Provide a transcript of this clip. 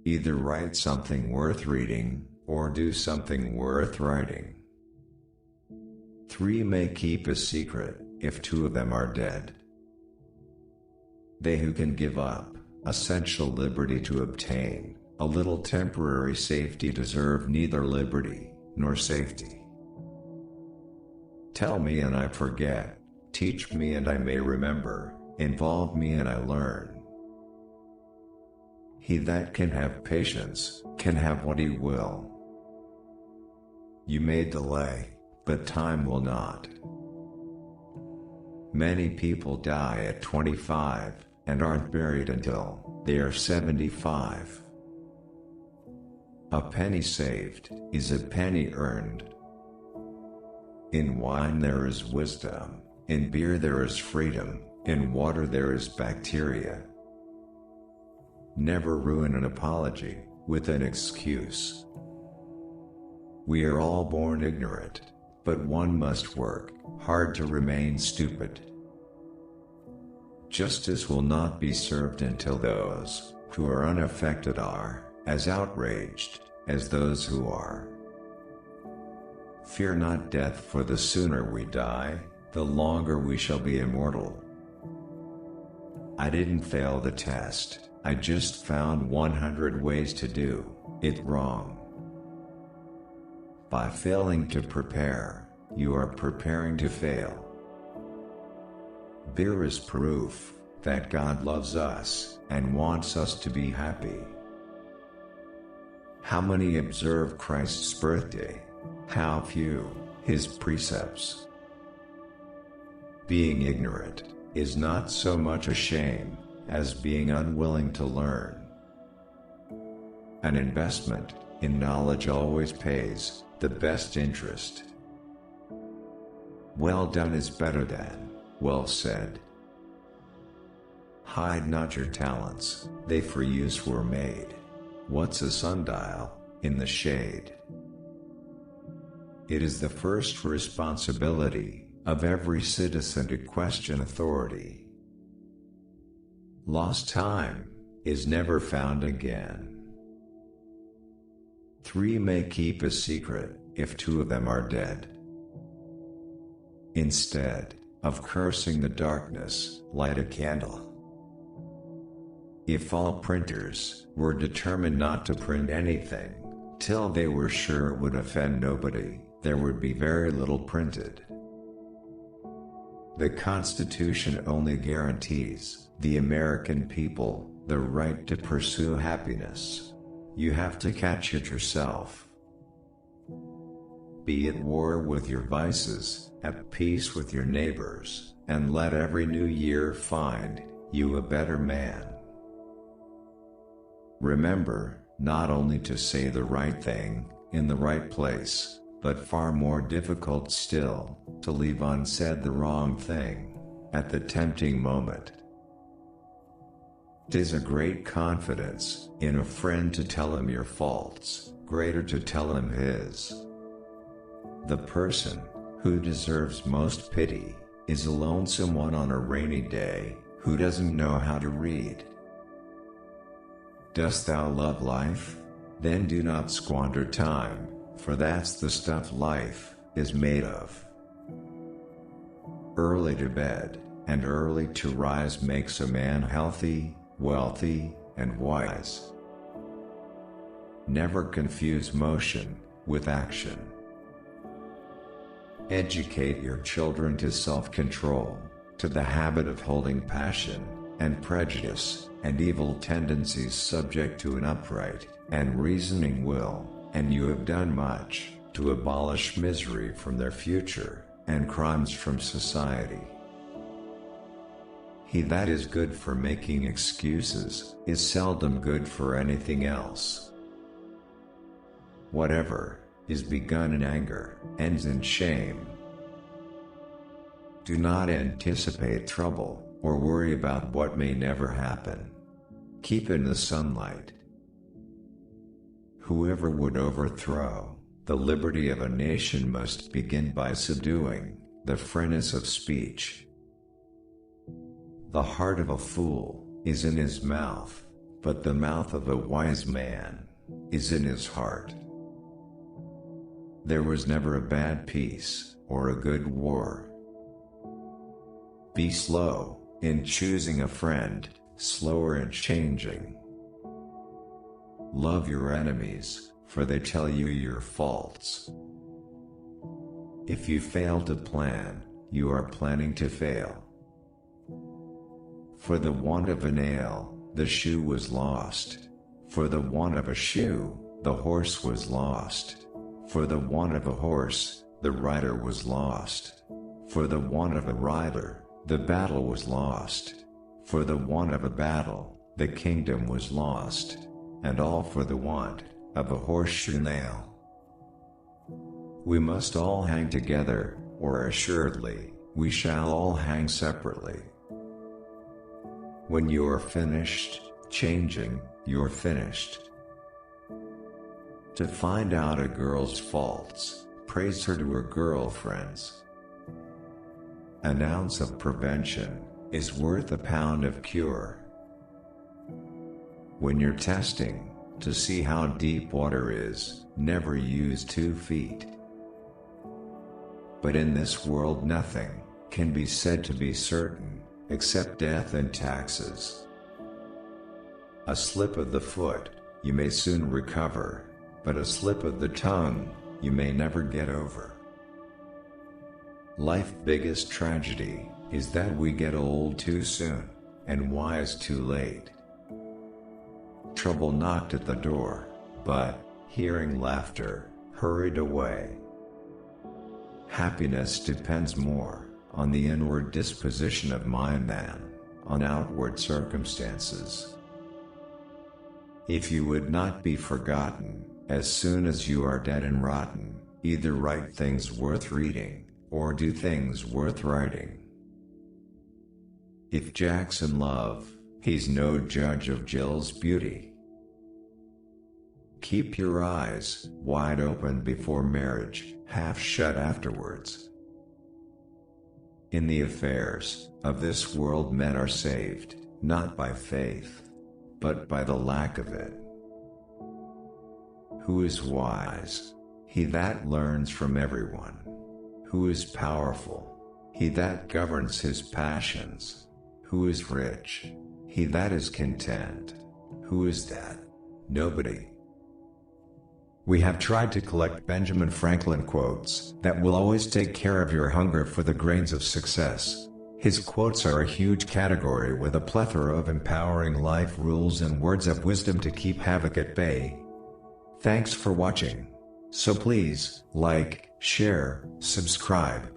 Either write something worth reading, or do something worth writing. 3 may keep a secret, if 2 of them are dead. They who can give up essential liberty to obtain a little temporary safety deserve neither liberty nor safety. Tell me and I forget, teach me and I may remember, involve me and I learn. He that can have patience can have what he will. You may delay, but time will not. Many people die at 25 and aren't buried until they are 75. A penny saved is a penny earned. In wine there is wisdom, in beer there is freedom, in water there is bacteria. Never ruin an apology with an excuse. We are all born ignorant, but one must work hard to remain stupid. Justice will not be served until those who are unaffected are as outraged as those who are. Fear not death, for the sooner we die, the longer we shall be immortal. I didn't fail the test, I just found 100 ways to do it wrong. By failing to prepare, you are preparing to fail. Beer is proof that God loves us and wants us to be happy. How many observe Christ's birthday? How few his precepts. Being ignorant is not so much a shame as being unwilling to learn. An investment in knowledge always pays the best interest. Well done is better than well said. Hide not your talents, they for use were made. What's a sundial in the shade? It is the first responsibility of every citizen to question authority. Lost time is never found again. 3 may keep a secret if 2 of them are dead. Instead of cursing the darkness, light a candle. If all printers were determined not to print anything till they were sure it would offend nobody, there would be very little printed. The Constitution only guarantees the American people the right to pursue happiness. You have to catch it yourself. Be at war with your vices, at peace with your neighbors, and let every new year find you a better man. Remember, not only to say the right thing in the right place, but far more difficult still, to leave unsaid the wrong thing at the tempting moment. 'Tis a great confidence in a friend to tell him your faults, greater to tell him his. The person who deserves most pity is a lonesome one on a rainy day, who doesn't know how to read. Dost thou love life? Then do not squander time, for that's the stuff life is made of. Early to bed and early to rise makes a man healthy, wealthy, and wise. Never confuse motion with action. Educate your children to self-control, to the habit of holding passion and prejudice and evil tendencies subject to an upright and reasoning will, and you have done much to abolish misery from their future and crimes from society. He that is good for making excuses is seldom good for anything else. Whatever is begun in anger ends in shame. Do not anticipate trouble or worry about what may never happen. Keep in the sunlight. Whoever would overthrow the liberty of a nation must begin by subduing the freeness of speech. The heart of a fool is in his mouth, but the mouth of a wise man is in his heart. There was never a bad peace or a good war. Be slow in choosing a friend, slower in changing. Love your enemies, for they tell you your faults. If you fail to plan, you are planning to fail. For the want of a nail, the shoe was lost. For the want of a shoe, the horse was lost. For the want of a horse, the rider was lost. For the want of a rider, the battle was lost. For the want of a battle, the kingdom was lost. And all for the want of a horseshoe nail. We must all hang together, or assuredly, we shall all hang separately. When you are finished changing, you're finished. To find out a girl's faults, praise her to her girlfriends. An ounce of prevention is worth a pound of cure. When you're testing to see how deep water is, never use 2 feet. But in this world nothing can be said to be certain, except death and taxes. A slip of the foot, you may soon recover, but a slip of the tongue, you may never get over. Life's biggest tragedy is that we get old too soon, and wise too late. Trouble knocked at the door, but, hearing laughter, hurried away. Happiness depends more on the inward disposition of mind than on outward circumstances. If you would not be forgotten, as soon as you are dead and rotten, either write things worth reading, or do things worth writing. If Jack's in love, he's no judge of Jill's beauty. Keep your eyes wide open before marriage, half shut afterwards. In the affairs of this world men are saved, not by faith, but by the lack of it. Who is wise? He that learns from everyone. Who is powerful? He that governs his passions. Who is rich? He that is content. Who is that? Nobody. We have tried to collect Benjamin Franklin quotes that will always take care of your hunger for the grains of success. His quotes are a huge category with a plethora of empowering life rules and words of wisdom to keep havoc at bay. Thanks for watching. So please, like, share, subscribe.